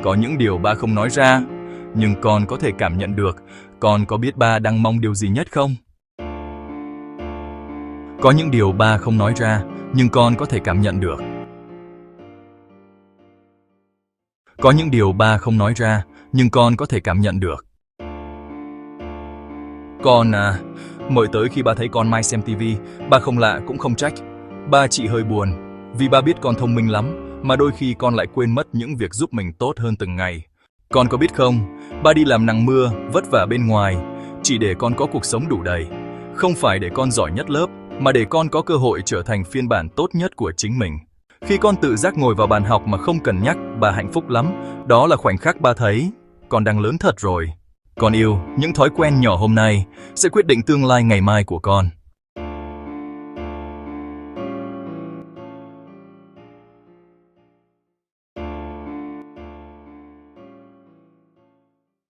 Có những điều ba không nói ra, nhưng con có thể cảm nhận được. Con có biết ba đang mong điều gì nhất không? Có những điều ba không nói ra, nhưng con có thể cảm nhận được. Có những điều ba không nói ra, nhưng con có thể cảm nhận được. Con à, mới tới khi ba thấy con Mai xem tivi, ba không lạ cũng không trách. Ba chỉ hơi buồn, vì ba biết con thông minh lắm, mà đôi khi con lại quên mất những việc giúp mình tốt hơn từng ngày. Con có biết không, ba đi làm nắng mưa, vất vả bên ngoài, chỉ để con có cuộc sống đủ đầy. Không phải để con giỏi nhất lớp, mà để con có cơ hội trở thành phiên bản tốt nhất của chính mình. Khi con tự giác ngồi vào bàn học mà không cần nhắc, ba hạnh phúc lắm. Đó là khoảnh khắc ba thấy, con đang lớn thật rồi. Con yêu, những thói quen nhỏ hôm nay sẽ quyết định tương lai ngày mai của con.